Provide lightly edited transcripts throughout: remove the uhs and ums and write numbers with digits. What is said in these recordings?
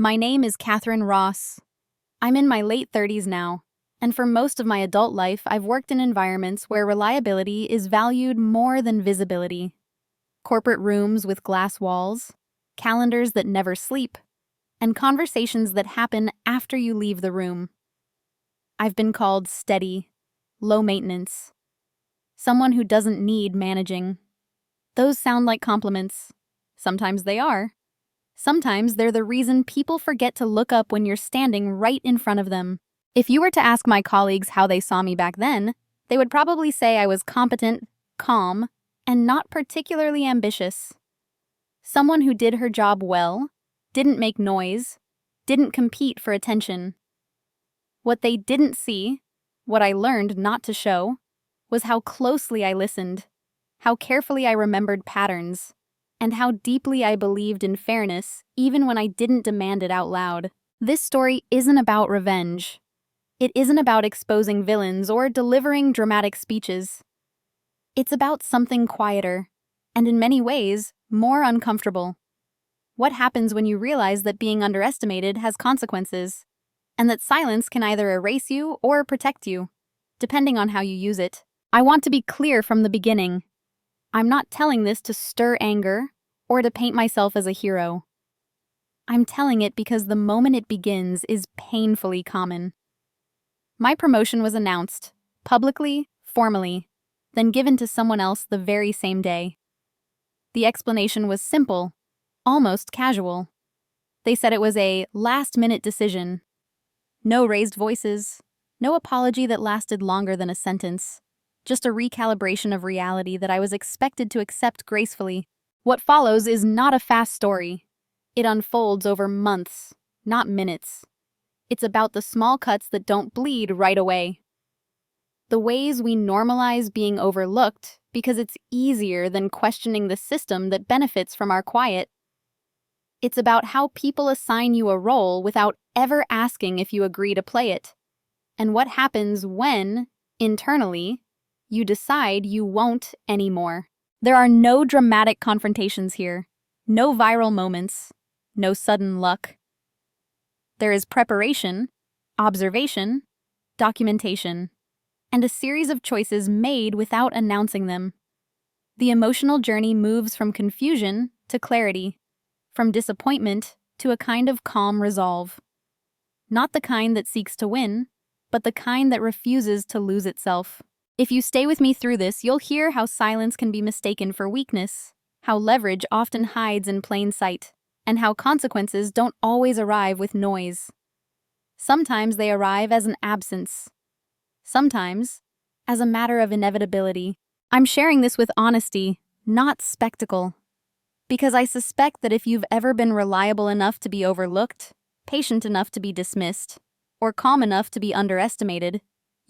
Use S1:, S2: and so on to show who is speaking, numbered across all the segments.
S1: My name is Catherine Ross. I'm in my late 30s now, and for most of my adult life, I've worked in environments where reliability is valued more than visibility. Corporate rooms with glass walls, calendars that never sleep, and conversations that happen after you leave the room. I've been called steady, low maintenance, someone who doesn't need managing. Those sound like compliments. Sometimes they are. Sometimes they're the reason people forget to look up when you're standing right in front of them. If you were to ask my colleagues how they saw me back then, they would probably say I was competent, calm, and not particularly ambitious. Someone who did her job well, didn't make noise, didn't compete for attention. What they didn't see, what I learned not to show, was how closely I listened, how carefully I remembered patterns, and how deeply I believed in fairness even when I didn't demand it out loud. This story isn't about revenge. It isn't about exposing villains or delivering dramatic speeches. It's about something quieter, and in many ways, more uncomfortable. What happens when you realize that being underestimated has consequences, and that silence can either erase you or protect you, depending on how you use it? I want to be clear from the beginning. I'm not telling this to stir anger or to paint myself as a hero. I'm telling it because the moment it begins is painfully common. My promotion was announced, publicly, formally, then given to someone else the very same day. The explanation was simple, almost casual. They said it was a last-minute decision. No raised voices, no apology that lasted longer than a sentence. Just a recalibration of reality that I was expected to accept gracefully. What follows is not a fast story. It unfolds over months, not minutes. It's about the small cuts that don't bleed right away. The ways we normalize being overlooked because it's easier than questioning the system that benefits from our quiet. It's about how people assign you a role without ever asking if you agree to play it, and what happens when, internally, you decide you won't anymore. There are no dramatic confrontations here, no viral moments, no sudden luck. There is preparation, observation, documentation, and a series of choices made without announcing them. The emotional journey moves from confusion to clarity, from disappointment to a kind of calm resolve. Not the kind that seeks to win, but the kind that refuses to lose itself. If you stay with me through this, you'll hear how silence can be mistaken for weakness, how leverage often hides in plain sight, and how consequences don't always arrive with noise. Sometimes they arrive as an absence. Sometimes as a matter of inevitability. I'm sharing this with honesty, not spectacle, because I suspect that if you've ever been reliable enough to be overlooked, patient enough to be dismissed, or calm enough to be underestimated,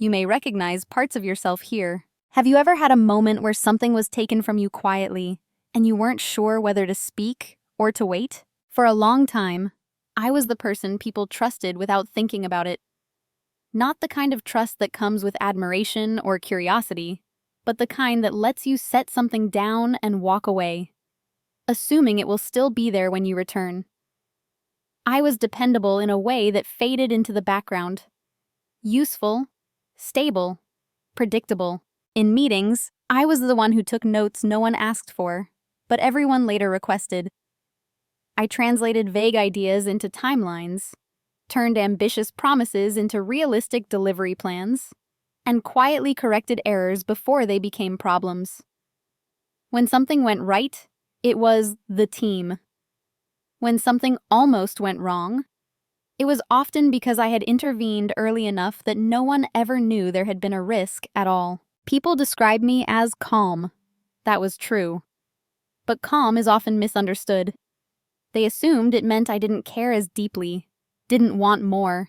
S1: you may recognize parts of yourself here. Have you ever had a moment where something was taken from you quietly, and you weren't sure whether to speak or to wait? For a long time, I was the person people trusted without thinking about it. Not the kind of trust that comes with admiration or curiosity, but the kind that lets you set something down and walk away, assuming it will still be there when you return. I was dependable in a way that faded into the background. Useful, stable, predictable. In meetings, I was the one who took notes no one asked for, but everyone later requested. I translated vague ideas into timelines, turned ambitious promises into realistic delivery plans, and quietly corrected errors before they became problems. When something went right, it was the team. When something almost went wrong, it was often because I had intervened early enough that no one ever knew there had been a risk at all. People describe me as calm. That was true. But calm is often misunderstood. They assumed it meant I didn't care as deeply, didn't want more,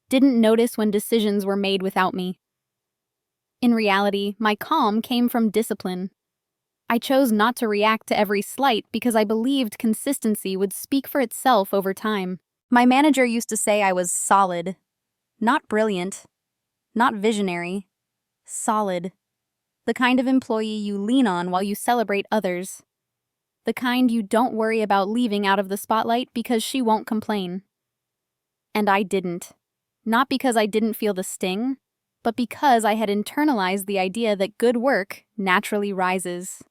S1: didn't notice when decisions were made without me. In reality, my calm came from discipline. I chose not to react to every slight because I believed consistency would speak for itself over time. My manager used to say I was solid. Not brilliant, not visionary, solid. The kind of employee you lean on while you celebrate others. The kind you don't worry about leaving out of the spotlight because she won't complain. And I didn't. Not because I didn't feel the sting, but because I had internalized the idea that good work naturally rises.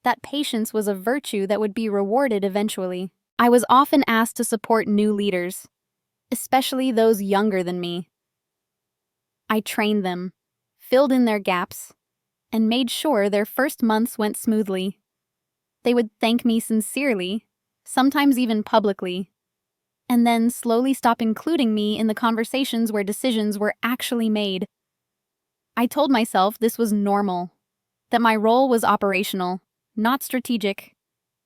S1: That patience was a virtue that would be rewarded eventually. I was often asked to support new leaders, especially those younger than me. I trained them, filled in their gaps, and made sure their first months went smoothly. They would thank me sincerely, sometimes even publicly, and then slowly stop including me in the conversations where decisions were actually made. I told myself this was normal, that my role was operational, not strategic,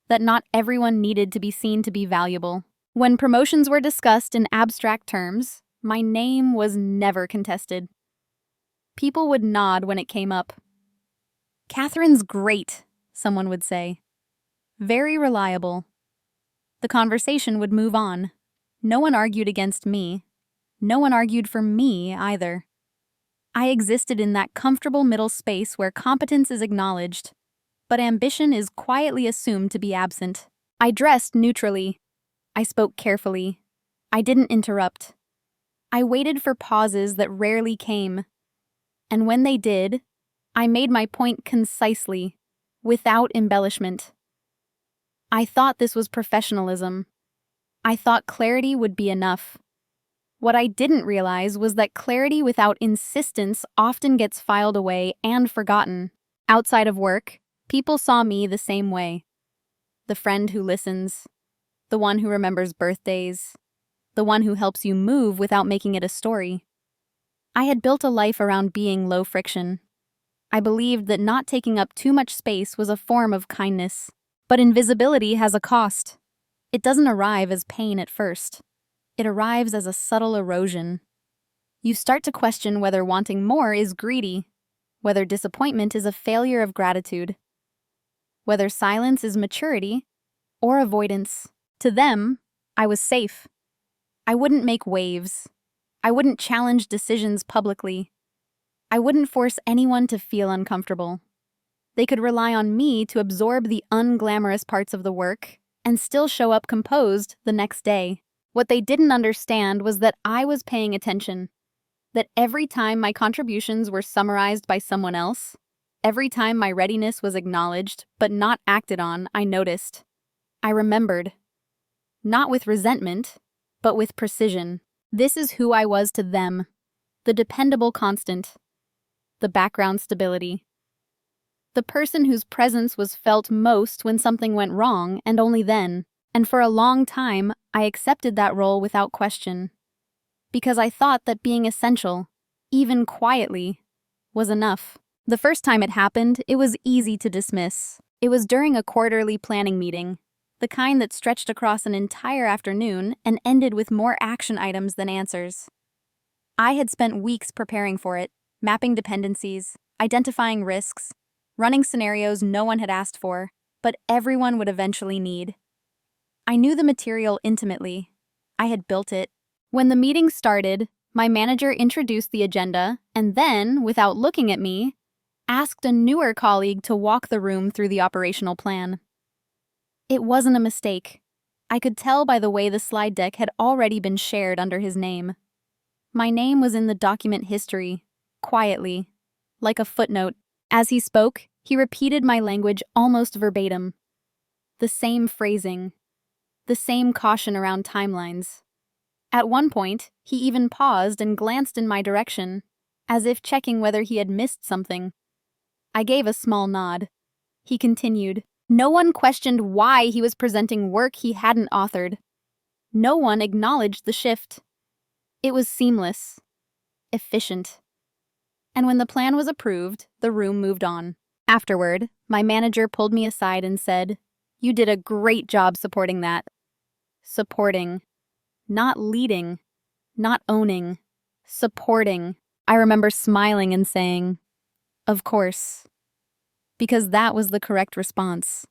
S1: that not everyone needed to be seen to be valuable. When promotions were discussed in abstract terms, my name was never contested. People would nod when it came up. "Catherine's great," someone would say. "Very reliable." The conversation would move on. No one argued against me. No one argued for me either. I existed in that comfortable middle space where competence is acknowledged, but ambition is quietly assumed to be absent. I dressed neutrally. I spoke carefully. I didn't interrupt. I waited for pauses that rarely came. And when they did, I made my point concisely, without embellishment. I thought this was professionalism. I thought clarity would be enough. What I didn't realize was that clarity without insistence often gets filed away and forgotten. Outside of work, people saw me the same way. The friend who listens, the one who remembers birthdays, the one who helps you move without making it a story. I had built a life around being low friction. I believed that not taking up too much space was a form of kindness. But invisibility has a cost. It doesn't arrive as pain at first. It arrives as a subtle erosion. You start to question whether wanting more is greedy, whether disappointment is a failure of gratitude, whether silence is maturity or avoidance. To them, I was safe. I wouldn't make waves. I wouldn't challenge decisions publicly. I wouldn't force anyone to feel uncomfortable. They could rely on me to absorb the unglamorous parts of the work and still show up composed the next day. What they didn't understand was that I was paying attention, that every time my contributions were summarized by someone else, every time my readiness was acknowledged but not acted on, I noticed. I remembered. Not with resentment, but with precision. This is who I was to them, the dependable constant, the background stability. The person whose presence was felt most when something went wrong, and only then. And for a long time, I accepted that role without question. Because I thought that being essential, even quietly, was enough. The first time it happened, it was easy to dismiss. It was during a quarterly planning meeting, the kind that stretched across an entire afternoon and ended with more action items than answers. I had spent weeks preparing for it, mapping dependencies, identifying risks, running scenarios no one had asked for, but everyone would eventually need. I knew the material intimately. I had built it. When the meeting started, my manager introduced the agenda and then, without looking at me, asked a newer colleague to walk the room through the operational plan. It wasn't a mistake. I could tell by the way the slide deck had already been shared under his name. My name was in the document history, quietly, like a footnote. As he spoke, he repeated my language almost verbatim. The same phrasing, the same caution around timelines. At one point, he even paused and glanced in my direction, as if checking whether he had missed something. I gave a small nod. He continued. No one questioned why he was presenting work he hadn't authored. No one acknowledged the shift. It was seamless, efficient. And when the plan was approved, the room moved on. Afterward, my manager pulled me aside and said, "You did a great job supporting that." Supporting. Not leading. Not owning. Supporting. I remember smiling and saying, "Of course." Because that was the correct response.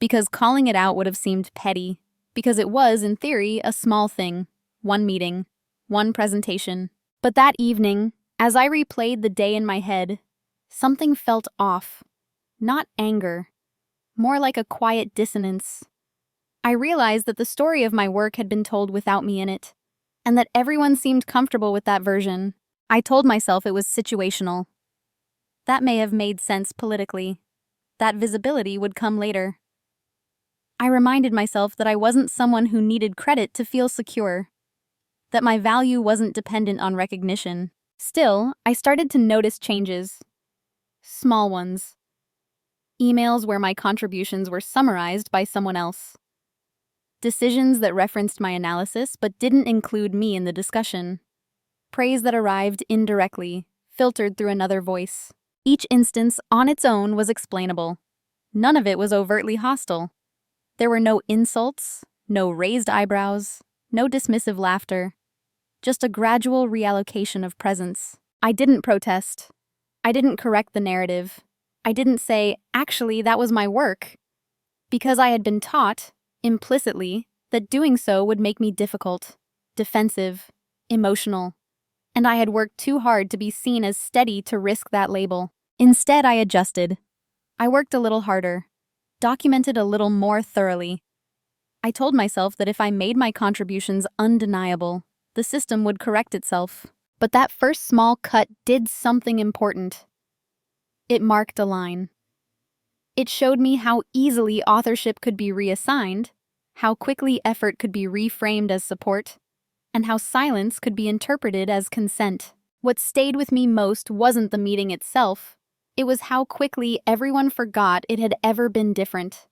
S1: Because calling it out would have seemed petty. Because it was, in theory, a small thing. One meeting. One presentation. But that evening, as I replayed the day in my head, something felt off. Not anger. More like a quiet dissonance. I realized that the story of my work had been told without me in it. and that everyone seemed comfortable with that version. I told myself it was situational. That may have made sense politically. That visibility would come later. I reminded myself that I wasn't someone who needed credit to feel secure, that my value wasn't dependent on recognition. Still, I started to notice changes. Small ones. Emails where my contributions were summarized by someone else. Decisions that referenced my analysis but didn't include me in the discussion. Praise that arrived indirectly, filtered through another voice. Each instance on its own was explainable. None of it was overtly hostile. There were no insults, no raised eyebrows, no dismissive laughter. Just a gradual reallocation of presence. I didn't protest. I didn't correct the narrative. I didn't say, actually, that was my work. Because I had been taught, implicitly, that doing so would make me difficult, defensive, emotional. And I had worked too hard to be seen as steady to risk that label. Instead, I adjusted. I worked a little harder, documented a little more thoroughly. I told myself that if I made my contributions undeniable, the system would correct itself. But that first small cut did something important. It marked a line. It showed me how easily authorship could be reassigned, how quickly effort could be reframed as support, and how silence could be interpreted as consent. What stayed with me most wasn't the meeting itself. It was how quickly everyone forgot it had ever been different.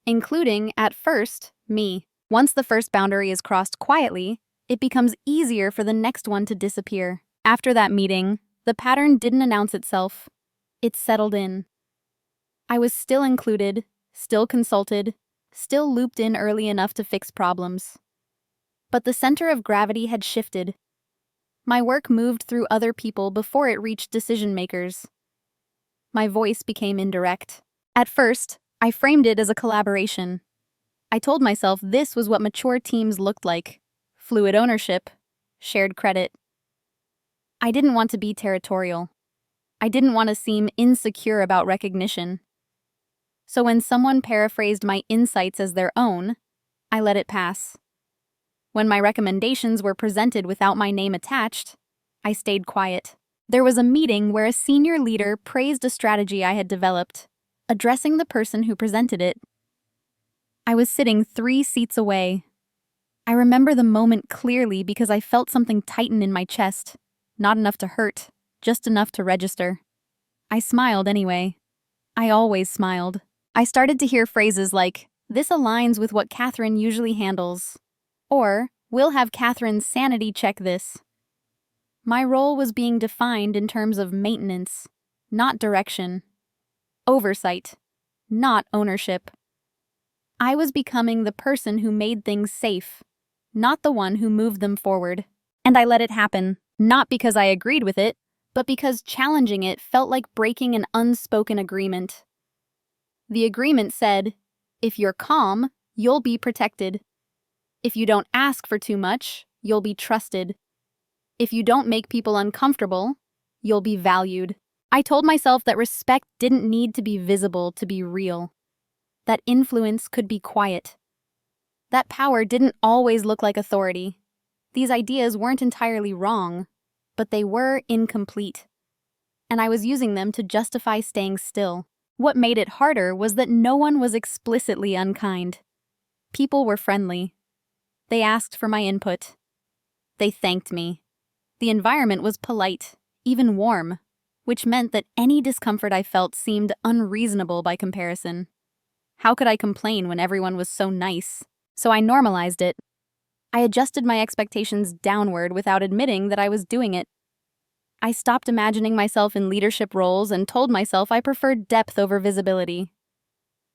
S1: Including, at first, me. Once the first boundary is crossed quietly, it becomes easier for the next one to disappear. After that meeting, the pattern didn't announce itself. It settled in. I was still included, still consulted, still looped in early enough to fix problems. But the center of gravity had shifted. My work moved through other people before it reached decision makers. My voice became indirect. At first, I framed it as a collaboration. I told myself this was what mature teams looked like: fluid ownership, shared credit. I didn't want to be territorial. I didn't want to seem insecure about recognition. So when someone paraphrased my insights as their own, I let it pass. When my recommendations were presented without my name attached, I stayed quiet. There was a meeting where a senior leader praised a strategy I had developed, addressing the person who presented it. I was sitting 3 seats away. I remember the moment clearly because I felt something tighten in my chest, not enough to hurt, just enough to register. I smiled anyway. I always smiled. I started to hear phrases like, "This aligns with what Catherine usually handles," or, "We'll have Catherine's sanity check this." My role was being defined in terms of maintenance, not direction. Oversight, not ownership. I was becoming the person who made things safe, not the one who moved them forward. And I let it happen, not because I agreed with it, but because challenging it felt like breaking an unspoken agreement. The agreement said, if you're calm, you'll be protected. If you don't ask for too much, you'll be trusted. If you don't make people uncomfortable, you'll be valued. I told myself that respect didn't need to be visible to be real. That influence could be quiet. That power didn't always look like authority. These ideas weren't entirely wrong, but they were incomplete. And I was using them to justify staying still. What made it harder was that no one was explicitly unkind. People were friendly. They asked for my input. They thanked me. The environment was polite, even warm, which meant that any discomfort I felt seemed unreasonable by comparison. How could I complain when everyone was so nice? So I normalized it. I adjusted my expectations downward without admitting that I was doing it. I stopped imagining myself in leadership roles and told myself I preferred depth over visibility.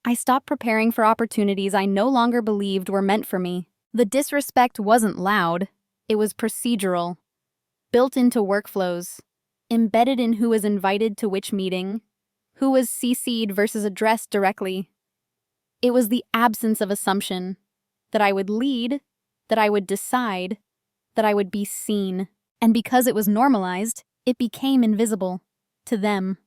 S1: I stopped preparing for opportunities I no longer believed were meant for me. The disrespect wasn't loud, it was procedural, built into workflows, embedded in who was invited to which meeting, who was CC'd versus addressed directly. It was the absence of assumption, that I would lead, that I would decide, that I would be seen. And because it was normalized, it became invisible. To them.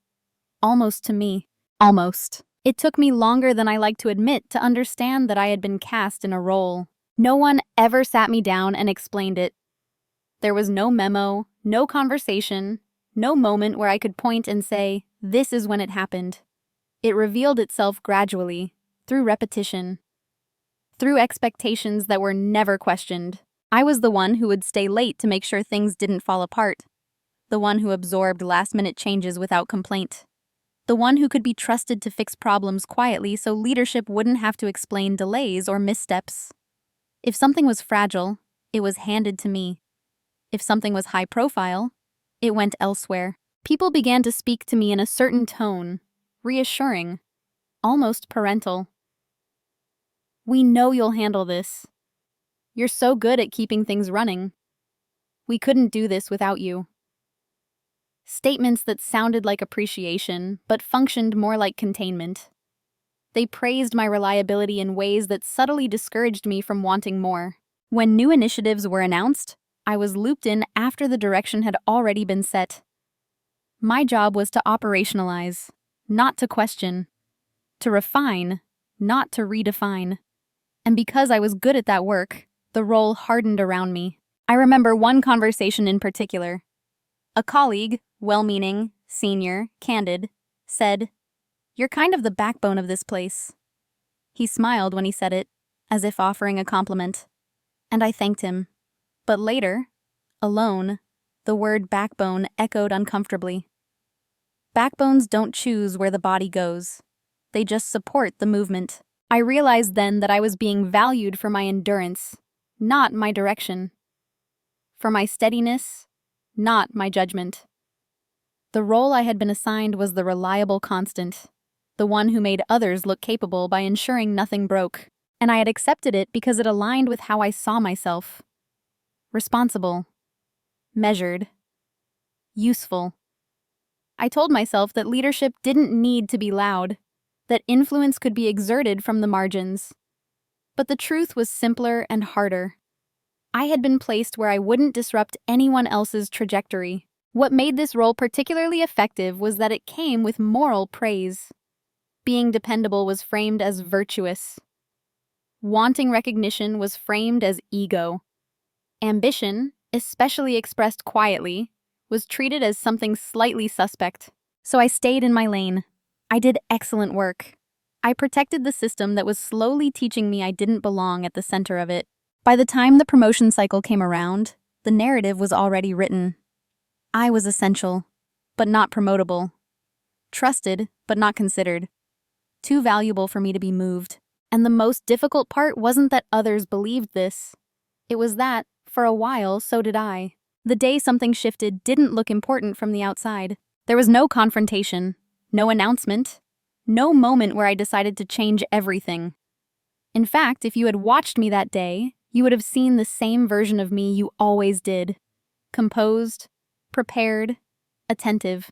S1: Almost to me. Almost. It took me longer than I like to admit to understand that I had been cast in a role. No one ever sat me down and explained it. There was no memo, no conversation, no moment where I could point and say, "This is when it happened." It revealed itself gradually, through repetition, through expectations that were never questioned. I was the one who would stay late to make sure things didn't fall apart, the one who absorbed last-minute changes without complaint, the one who could be trusted to fix problems quietly so leadership wouldn't have to explain delays or missteps. If something was fragile, it was handed to me. If something was high profile, it went elsewhere. People began to speak to me in a certain tone, reassuring, almost parental. "We know you'll handle this. You're so good at keeping things running. We couldn't do this without you." Statements that sounded like appreciation, but functioned more like containment. They praised my reliability in ways that subtly discouraged me from wanting more. When new initiatives were announced, I was looped in after the direction had already been set. My job was to operationalize, not to question, to refine, not to redefine. And because I was good at that work, the role hardened around me. I remember one conversation in particular. A colleague, well-meaning, senior, candid, said, "You're kind of the backbone of this place." He smiled when he said it, as if offering a compliment. And I thanked him. But later, alone, the word backbone echoed uncomfortably. Backbones don't choose where the body goes. They just support the movement. I realized then that I was being valued for my endurance, not my direction. For my steadiness, not my judgment. The role I had been assigned was the reliable constant, the one who made others look capable by ensuring nothing broke. And I had accepted it because it aligned with how I saw myself. Responsible. Measured. Useful. I told myself that leadership didn't need to be loud, that influence could be exerted from the margins. But the truth was simpler and harder. I had been placed where I wouldn't disrupt anyone else's trajectory. What made this role particularly effective was that it came with moral praise. Being dependable was framed as virtuous. Wanting recognition was framed as ego. Ambition, especially expressed quietly, was treated as something slightly suspect. So I stayed in my lane. I did excellent work. I protected the system that was slowly teaching me I didn't belong at the center of it. By the time the promotion cycle came around, the narrative was already written. I was essential, but not promotable. Trusted, but not considered. Too valuable for me to be moved. And the most difficult part wasn't that others believed this. It was that, for a while, so did I. The day something shifted didn't look important from the outside. There was no confrontation, no announcement, no moment where I decided to change everything. In fact, if you had watched me that day, you would have seen the same version of me you always did. Composed, prepared, attentive.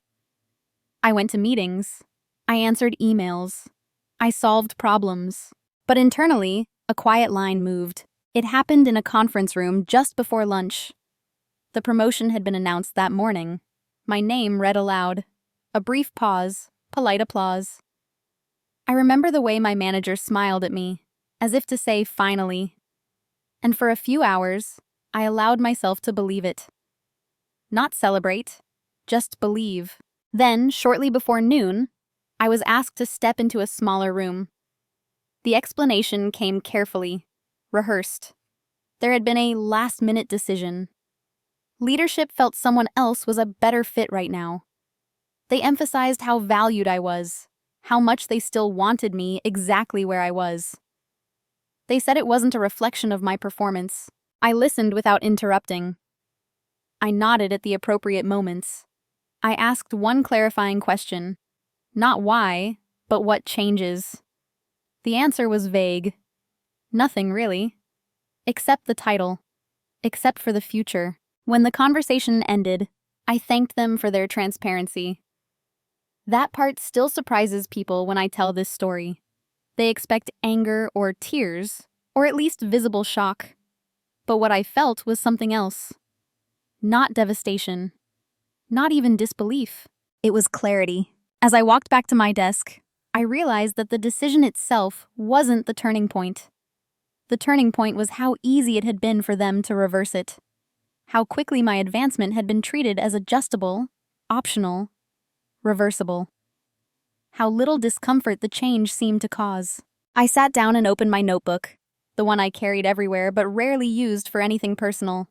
S1: I went to meetings. I answered emails. I solved problems. But internally, a quiet line moved. It happened in a conference room just before lunch. The promotion had been announced that morning. My name read aloud. A brief pause, polite applause. I remember the way my manager smiled at me, as if to say, "Finally." And for a few hours, I allowed myself to believe it. Not celebrate, just believe. Then, shortly before noon, I was asked to step into a smaller room. The explanation came carefully, rehearsed. There had been a last-minute decision. Leadership felt someone else was a better fit right now. They emphasized how valued I was, how much they still wanted me exactly where I was. They said it wasn't a reflection of my performance. I listened without interrupting. I nodded at the appropriate moments. I asked one clarifying question. Not why, but what changes. The answer was vague. Nothing, really. Except the title. Except for the future. When the conversation ended, I thanked them for their transparency. That part still surprises people when I tell this story. They expect anger or tears, or at least visible shock. But what I felt was something else. Not devastation. Not even disbelief. It was clarity. As I walked back to my desk, I realized that the decision itself wasn't the turning point. The turning point was how easy it had been for them to reverse it. How quickly my advancement had been treated as adjustable, optional, reversible. How little discomfort the change seemed to cause. I sat down and opened my notebook, the one I carried everywhere but rarely used for anything personal.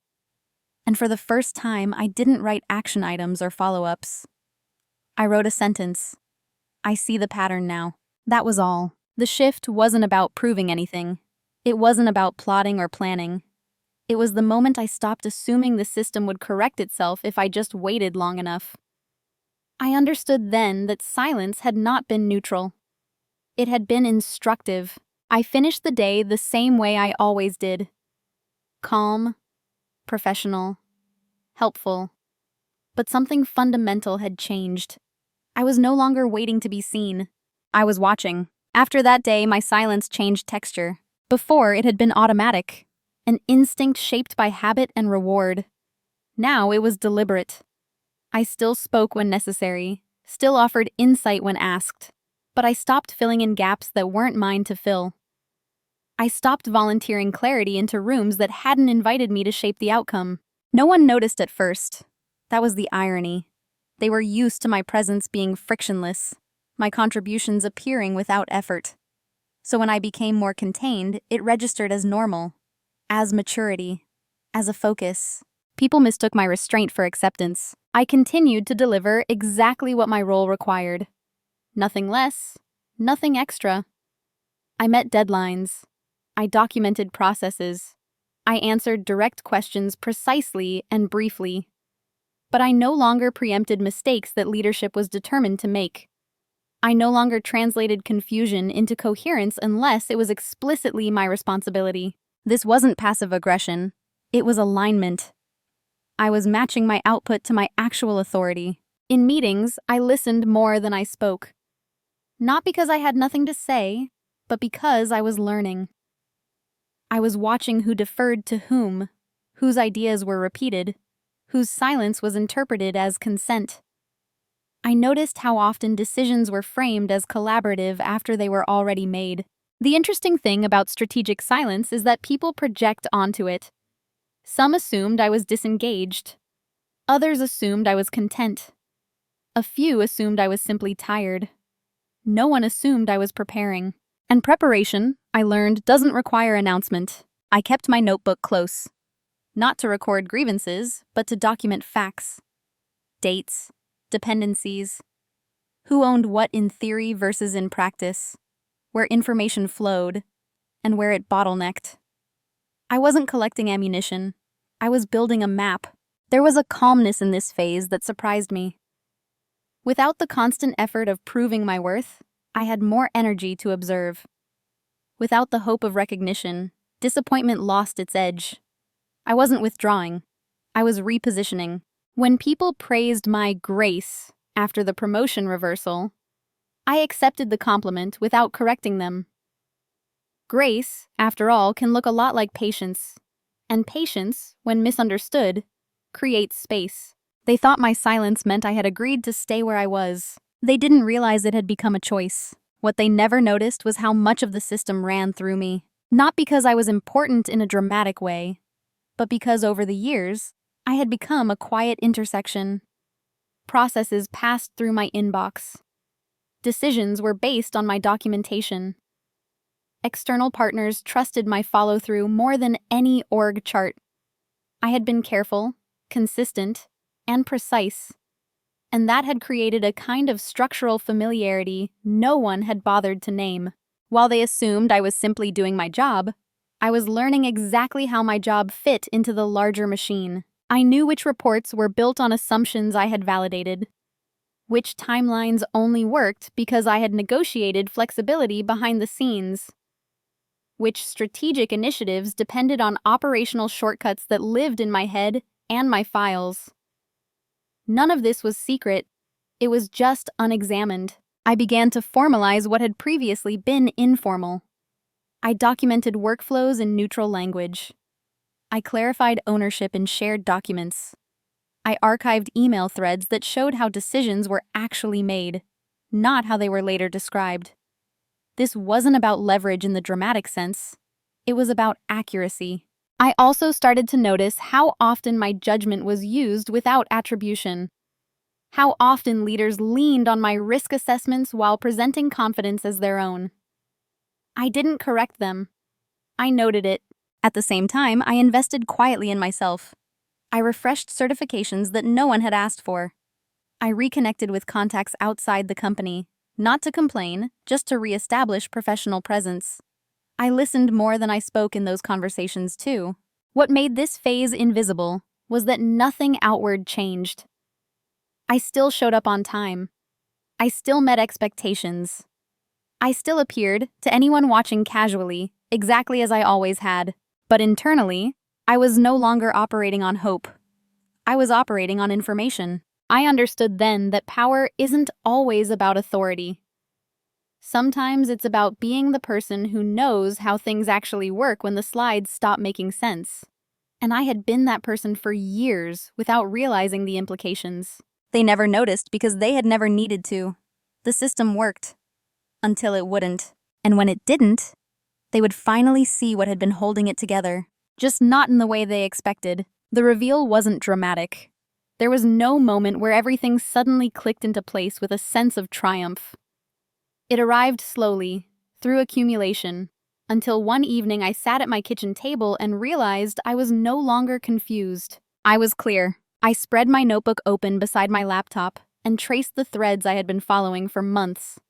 S1: And for the first time, I didn't write action items or follow-ups. I wrote a sentence. I see the pattern now. That was all. The shift wasn't about proving anything. It wasn't about plotting or planning. It was the moment I stopped assuming the system would correct itself if I just waited long enough. I understood then that silence had not been neutral. It had been instructive. I finished the day the same way I always did. Calm, professional, helpful. But something fundamental had changed. I was no longer waiting to be seen. I was watching. After that day, my silence changed texture. Before, it had been automatic, an instinct shaped by habit and reward. Now it was deliberate. I still spoke when necessary, still offered insight when asked, but I stopped filling in gaps that weren't mine to fill. I stopped volunteering clarity into rooms that hadn't invited me to shape the outcome. No one noticed at first. That was the irony. They were used to my presence being frictionless, my contributions appearing without effort. So when I became more contained, it registered as normal, as maturity, as a focus. People mistook my restraint for acceptance. I continued to deliver exactly what my role required. Nothing less, nothing extra. I met deadlines. I documented processes. I answered direct questions precisely and briefly. But I no longer preempted mistakes that leadership was determined to make. I no longer translated confusion into coherence unless it was explicitly my responsibility. This wasn't passive aggression. It was alignment. I was matching my output to my actual authority. In meetings, I listened more than I spoke. Not because I had nothing to say, but because I was learning. I was watching who deferred to whom, whose ideas were repeated, whose silence was interpreted as consent. I noticed how often decisions were framed as collaborative after they were already made. The interesting thing about strategic silence is that people project onto it. Some assumed I was disengaged. Others assumed I was content. A few assumed I was simply tired. No one assumed I was preparing. And preparation, I learned, doesn't require announcement. I kept my notebook close. Not to record grievances, but to document facts. Dates, dependencies, who owned what in theory versus in practice, where information flowed, and where it bottlenecked. I wasn't collecting ammunition. I was building a map. There was a calmness in this phase that surprised me. Without the constant effort of proving my worth, I had more energy to observe. Without the hope of recognition, disappointment lost its edge. I wasn't withdrawing. I was repositioning. When people praised my grace after the promotion reversal, I accepted the compliment without correcting them. Grace, after all, can look a lot like patience. And patience, when misunderstood, creates space. They thought my silence meant I had agreed to stay where I was. They didn't realize it had become a choice. What they never noticed was how much of the system ran through me. Not because I was important in a dramatic way, but because over the years, I had become a quiet intersection. Processes passed through my inbox. Decisions were based on my documentation. External partners trusted my follow-through more than any org chart. I had been careful, consistent, and precise, and that had created a kind of structural familiarity no one had bothered to name. While they assumed I was simply doing my job, I was learning exactly how my job fit into the larger machine. I knew which reports were built on assumptions I had validated, which timelines only worked because I had negotiated flexibility behind the scenes, which strategic initiatives depended on operational shortcuts that lived in my head and my files. None of this was secret. It was just unexamined. I began to formalize what had previously been informal. I documented workflows in neutral language. I clarified ownership in shared documents. I archived email threads that showed how decisions were actually made, not how they were later described. This wasn't about leverage in the dramatic sense. It was about accuracy. I also started to notice how often my judgment was used without attribution. How often leaders leaned on my risk assessments while presenting confidence as their own. I didn't correct them. I noted it. At the same time, I invested quietly in myself. I refreshed certifications that no one had asked for. I reconnected with contacts outside the company, not to complain, just to reestablish professional presence. I listened more than I spoke in those conversations, too. What made this phase invisible was that nothing outward changed. I still showed up on time. I still met expectations. I still appeared, to anyone watching casually, exactly as I always had. But internally, I was no longer operating on hope. I was operating on information. I understood then that power isn't always about authority. Sometimes it's about being the person who knows how things actually work when the slides stop making sense. And I had been that person for years without realizing the implications. They never noticed because they had never needed to. The system worked. Until it wouldn't. And when it didn't, they would finally see what had been holding it together. Just not in the way they expected. The reveal wasn't dramatic. There was no moment where everything suddenly clicked into place with a sense of triumph. It arrived slowly, through accumulation, until one evening I sat at my kitchen table and realized I was no longer confused. I was clear. I spread my notebook open beside my laptop and traced the threads I had been following for months.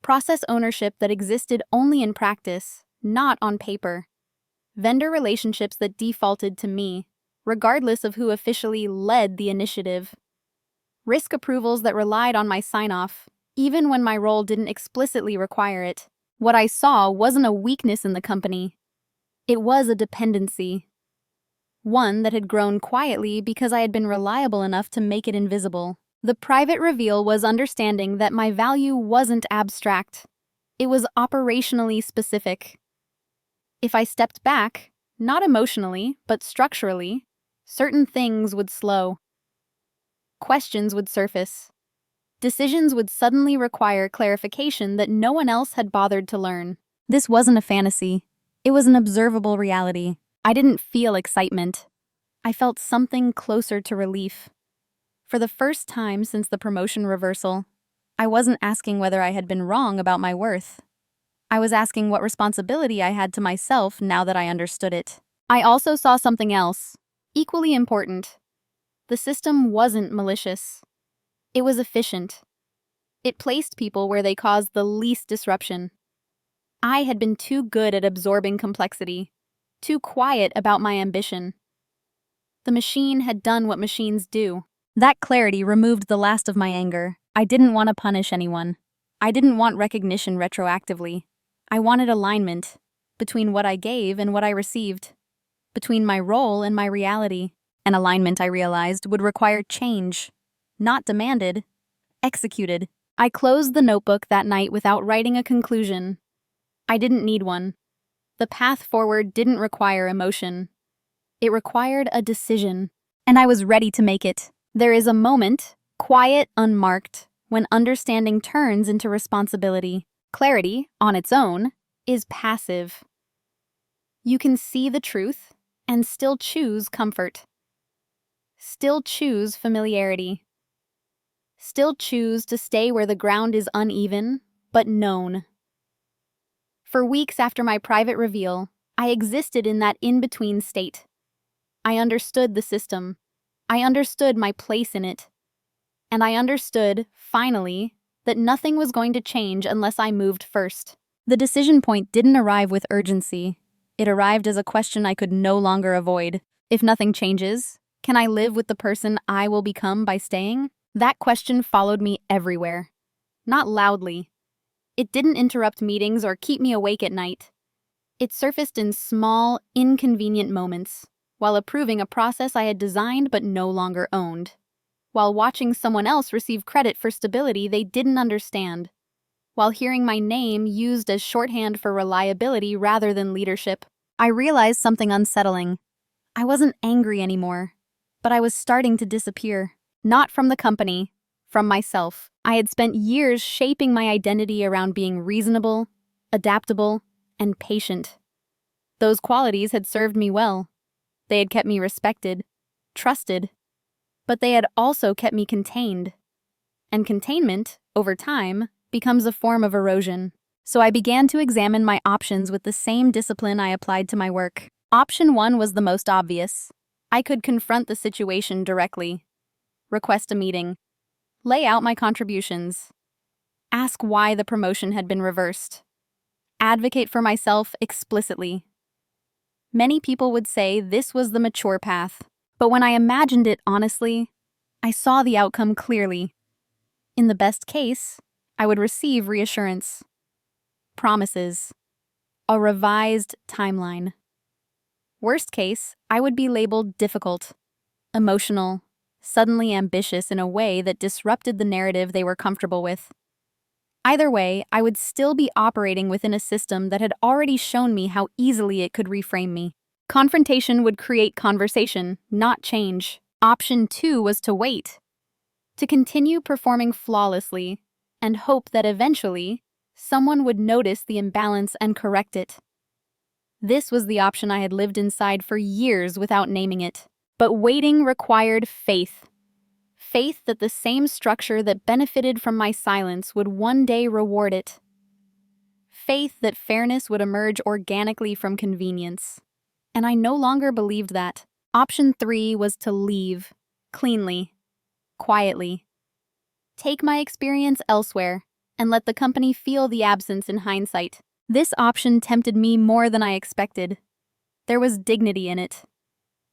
S1: Process ownership that existed only in practice, not on paper. Vendor relationships that defaulted to me, regardless of who officially led the initiative. Risk approvals that relied on my sign-off, even when my role didn't explicitly require it. What I saw wasn't a weakness in the company. It was a dependency. One that had grown quietly because I had been reliable enough to make it invisible. The private reveal was understanding that my value wasn't abstract. It was operationally specific. If I stepped back, not emotionally, but structurally, certain things would slow. Questions would surface. Decisions would suddenly require clarification that no one else had bothered to learn. This wasn't a fantasy. It was an observable reality. I didn't feel excitement. I felt something closer to relief. For the first time since the promotion reversal, I wasn't asking whether I had been wrong about my worth. I was asking what responsibility I had to myself now that I understood it. I also saw something else, equally important. The system wasn't malicious. It was efficient. It placed people where they caused the least disruption. I had been too good at absorbing complexity, too quiet about my ambition. The machine had done what machines do. That clarity removed the last of my anger. I didn't want to punish anyone. I didn't want recognition retroactively. I wanted alignment between what I gave and what I received, between my role and my reality. An alignment, I realized, would require change, not demanded, executed. I closed the notebook that night without writing a conclusion. I didn't need one. The path forward didn't require emotion. It required a decision, and I was ready to make it. There is a moment, quiet, unmarked, when understanding turns into responsibility. Clarity, on its own, is passive. You can see the truth and still choose comfort. Still choose familiarity. Still choose to stay where the ground is uneven, but known. For weeks after my private reveal, I existed in that in-between state. I understood the system. I understood my place in it. And I understood, finally, that nothing was going to change unless I moved first. The decision point didn't arrive with urgency. It arrived as a question I could no longer avoid. If nothing changes, can I live with the person I will become by staying? That question followed me everywhere. Not loudly. It didn't interrupt meetings or keep me awake at night. It surfaced in small, inconvenient moments, while approving a process I had designed but no longer owned. While watching someone else receive credit for stability they didn't understand. While hearing my name used as shorthand for reliability rather than leadership. I realized something unsettling. I wasn't angry anymore, but I was starting to disappear. Not from the company, from myself. I had spent years shaping my identity around being reasonable, adaptable, and patient. Those qualities had served me well. They had kept me respected, trusted, but they had also kept me contained. And containment, over time, becomes a form of erosion. So I began to examine my options with the same discipline I applied to my work. Option 1 was the most obvious. I could confront the situation directly, request a meeting, lay out my contributions, ask why the promotion had been reversed, advocate for myself explicitly. Many people would say this was the mature path, but when I imagined it honestly, I saw the outcome clearly. In the best case, I would receive reassurance, promises, a revised timeline. Worst case, I would be labeled difficult, emotional, suddenly ambitious in a way that disrupted the narrative they were comfortable with. Either way, I would still be operating within a system that had already shown me how easily it could reframe me. Confrontation would create conversation, not change. Option 2 was to wait, to continue performing flawlessly, and hope that eventually, someone would notice the imbalance and correct it. This was the option I had lived inside for years without naming it. But waiting required faith. Faith that the same structure that benefited from my silence would one day reward it. Faith that fairness would emerge organically from convenience. And I no longer believed that. Option 3 was to leave, cleanly, quietly. Take my experience elsewhere, and let the company feel the absence in hindsight. This option tempted me more than I expected. There was dignity in it,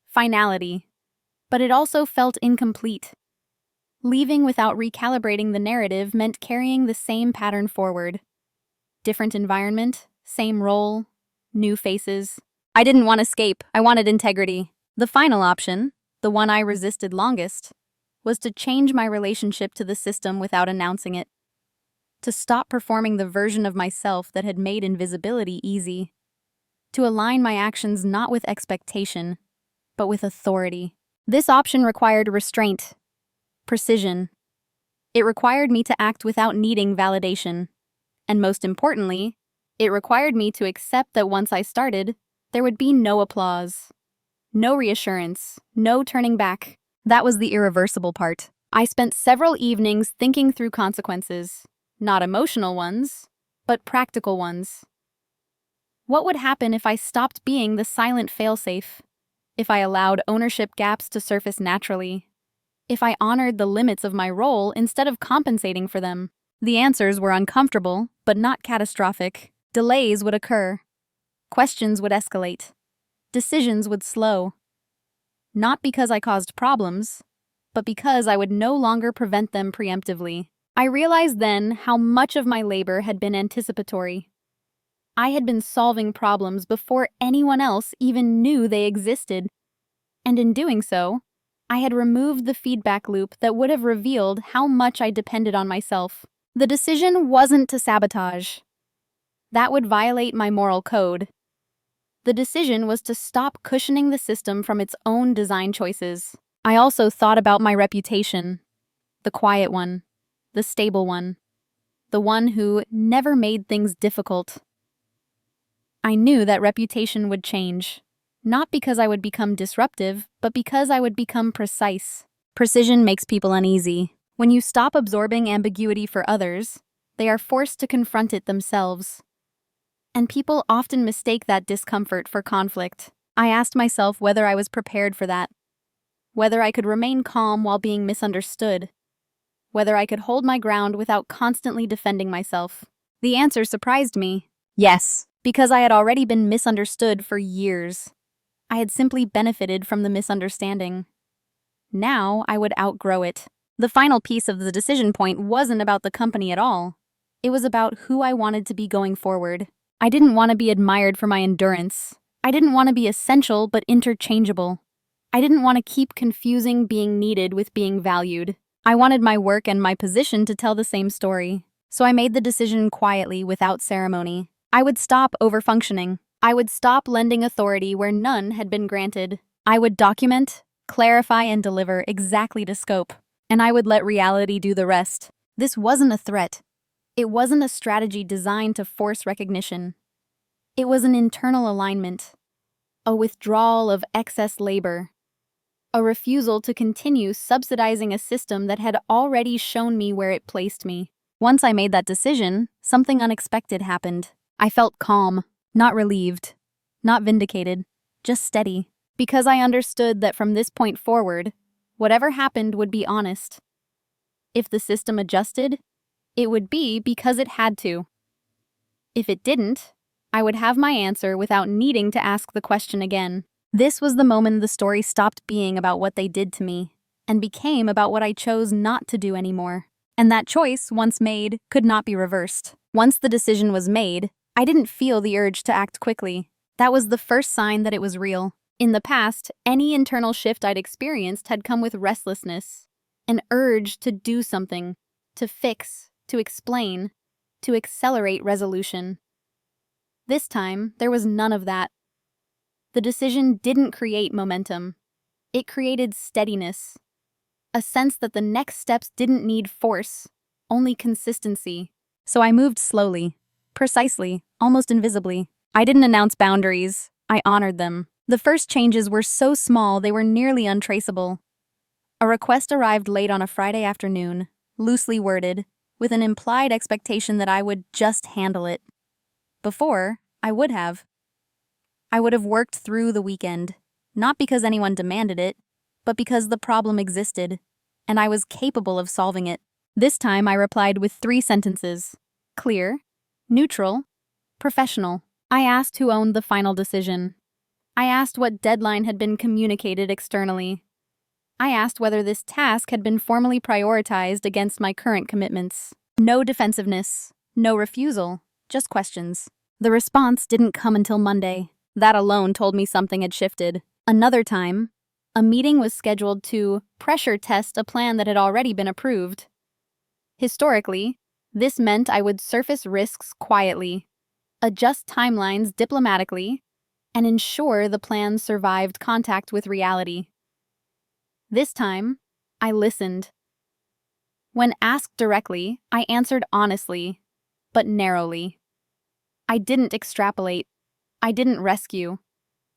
S1: finality, but it also felt incomplete. Leaving without recalibrating the narrative meant carrying the same pattern forward. Different environment, same role, new faces. I didn't want escape, I wanted integrity. The final option, the one I resisted longest, was to change my relationship to the system without announcing it. To stop performing the version of myself that had made invisibility easy. To align my actions not with expectation, but with authority. This option required restraint, precision. It required me to act without needing validation. And most importantly, it required me to accept that once I started, there would be no applause, no reassurance, no turning back. That was the irreversible part. I spent several evenings thinking through consequences, not emotional ones, but practical ones. What would happen if I stopped being the silent failsafe? If I allowed ownership gaps to surface naturally? If I honored the limits of my role instead of compensating for them? The answers were uncomfortable, but not catastrophic. Delays would occur. Questions would escalate. Decisions would slow. Not because I caused problems, but because I would no longer prevent them preemptively. I realized then how much of my labor had been anticipatory. I had been solving problems before anyone else even knew they existed. And in doing so, I had removed the feedback loop that would have revealed how much I depended on myself. The decision wasn't to sabotage. That would violate my moral code. The decision was to stop cushioning the system from its own design choices. I also thought about my reputation. The quiet one, the stable one, the one who never made things difficult. I knew that reputation would change. Not because I would become disruptive, but because I would become precise. Precision makes people uneasy. When you stop absorbing ambiguity for others, they are forced to confront it themselves. And people often mistake that discomfort for conflict. I asked myself whether I was prepared for that. Whether I could remain calm while being misunderstood. Whether I could hold my ground without constantly defending myself. The answer surprised me. Yes, because I had already been misunderstood for years. I had simply benefited from the misunderstanding. Now I would outgrow it. The final piece of the decision point wasn't about the company at all. It was about who I wanted to be going forward. I didn't want to be admired for my endurance. I didn't want to be essential but interchangeable. I didn't want to keep confusing being needed with being valued. I wanted my work and my position to tell the same story. So I made the decision quietly, without ceremony. I would stop overfunctioning. I would stop lending authority where none had been granted. I would document, clarify, and deliver exactly to scope. And I would let reality do the rest. This wasn't a threat. It wasn't a strategy designed to force recognition. It was an internal alignment, a withdrawal of excess labor, a refusal to continue subsidizing a system that had already shown me where it placed me. Once I made that decision, something unexpected happened. I felt calm, not relieved, not vindicated, just steady, because I understood that from this point forward, whatever happened would be honest. If the system adjusted, it would be because it had to. If it didn't, I would have my answer without needing to ask the question again. This was the moment the story stopped being about what they did to me and became about what I chose not to do anymore. And that choice, once made, could not be reversed. Once the decision was made, I didn't feel the urge to act quickly. That was the first sign that it was real. In the past, any internal shift I'd experienced had come with restlessness, an urge to do something, to fix, to explain, to accelerate resolution. This time, there was none of that. The decision didn't create momentum. It created steadiness, a sense that the next steps didn't need force, only consistency. So I moved slowly, precisely, almost invisibly. I didn't announce boundaries. I honored them. The first changes were so small they were nearly untraceable. A request arrived late on a Friday afternoon, loosely worded, with an implied expectation that I would just handle it. Before, I would have. I would have worked through the weekend, not because anyone demanded it, but because the problem existed, and I was capable of solving it. This time I replied with 3 sentences: clear, neutral, professional. I asked who owned the final decision. I asked what deadline had been communicated externally. I asked whether this task had been formally prioritized against my current commitments. No defensiveness, no refusal, just questions. The response didn't come until Monday. That alone told me something had shifted. Another time, a meeting was scheduled to pressure test a plan that had already been approved. Historically, this meant I would surface risks quietly, adjust timelines diplomatically, and ensure the plan survived contact with reality. This time, I listened. When asked directly, I answered honestly, but narrowly. I didn't extrapolate. I didn't rescue.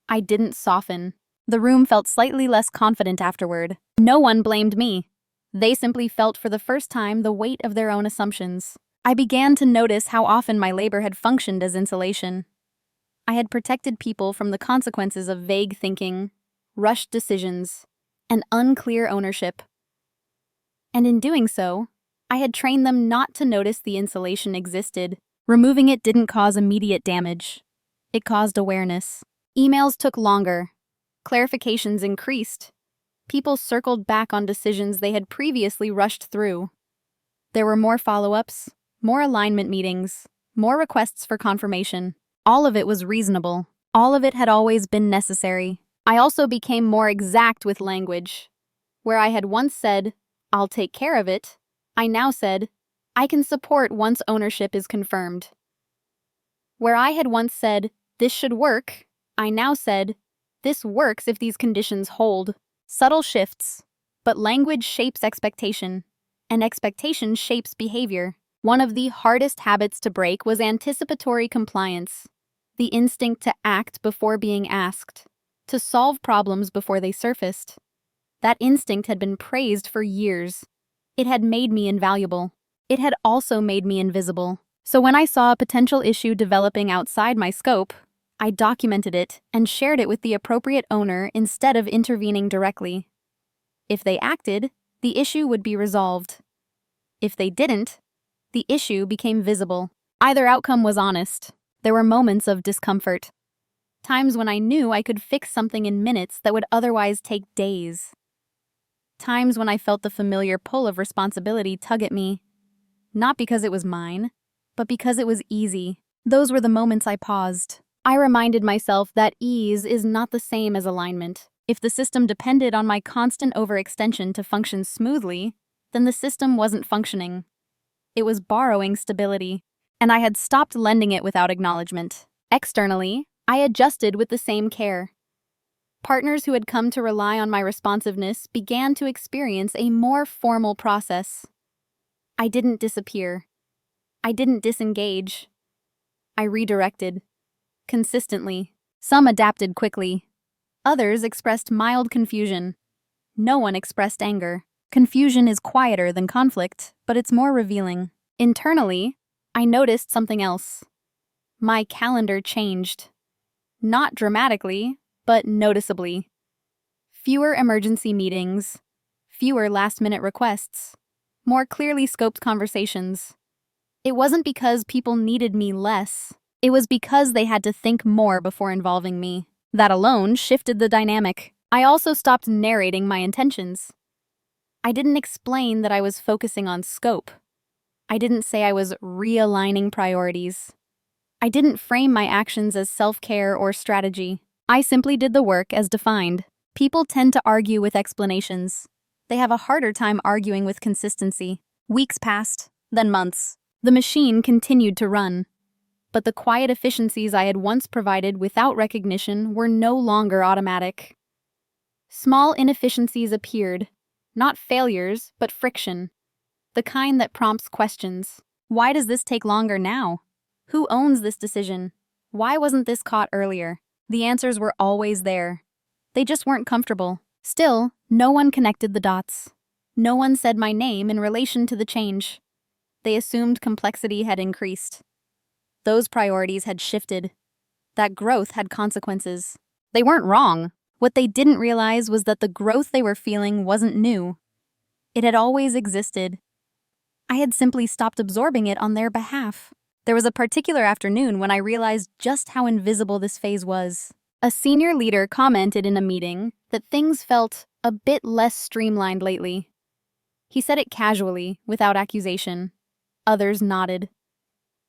S1: I didn't soften. The room felt slightly less confident afterward. No one blamed me. They simply felt for the first time the weight of their own assumptions. I began to notice how often my labor had functioned as insulation. I had protected people from the consequences of vague thinking, rushed decisions, and unclear ownership. And in doing so, I had trained them not to notice the insulation existed. Removing it didn't cause immediate damage. It caused awareness. Emails took longer. Clarifications increased. People circled back on decisions they had previously rushed through. There were more follow-ups, more alignment meetings, more requests for confirmation. All of it was reasonable. All of it had always been necessary. I also became more exact with language. Where I had once said, "I'll take care of it," I now said, "I can support once ownership is confirmed." Where I had once said, "This should work," I now said, "This works if these conditions hold." Subtle shifts, but language shapes expectation, and expectation shapes behavior. One of the hardest habits to break was anticipatory compliance, the instinct to act before being asked, to solve problems before they surfaced. That instinct had been praised for years. It had made me invaluable. It had also made me invisible. So when I saw a potential issue developing outside my scope, I documented it and shared it with the appropriate owner instead of intervening directly. If they acted, the issue would be resolved. If they didn't, the issue became visible. Either outcome was honest. There were moments of discomfort. Times when I knew I could fix something in minutes that would otherwise take days. Times when I felt the familiar pull of responsibility tug at me, not because it was mine, but because it was easy. Those were the moments I paused. I reminded myself that ease is not the same as alignment. If the system depended on my constant overextension to function smoothly, then the system wasn't functioning. It was borrowing stability, and I had stopped lending it without acknowledgement. Externally, I adjusted with the same care. Partners who had come to rely on my responsiveness began to experience a more formal process. I didn't disappear. I didn't disengage. I redirected. consistently. Some adapted quickly. Others expressed mild confusion. No one expressed anger. Confusion is quieter than conflict, but it's more revealing. Internally, I noticed something else. My calendar changed. Not dramatically, but noticeably. Fewer emergency meetings, fewer last-minute requests, more clearly scoped conversations. It wasn't because people needed me less. It was because they had to think more before involving me. That alone shifted the dynamic. I also stopped narrating my intentions. I didn't explain that I was focusing on scope. I didn't say I was realigning priorities. I didn't frame my actions as self-care or strategy. I simply did the work as defined. People tend to argue with explanations. They have a harder time arguing with consistency. Weeks passed, then months. The machine continued to run. But the quiet efficiencies I had once provided without recognition were no longer automatic. Small inefficiencies appeared, not failures, but friction. The kind that prompts questions. Why does this take longer now? Who owns this decision? Why wasn't this caught earlier? The answers were always there. They just weren't comfortable. Still, no one connected the dots. No one said my name in relation to the change. They assumed complexity had increased. Those priorities had shifted. That growth had consequences. They weren't wrong. What they didn't realize was that the growth they were feeling wasn't new. It had always existed. I had simply stopped absorbing it on their behalf. There was a particular afternoon when I realized just how invisible this phase was. A senior leader commented in a meeting that things felt a bit less streamlined lately. He said it casually, without accusation. Others nodded.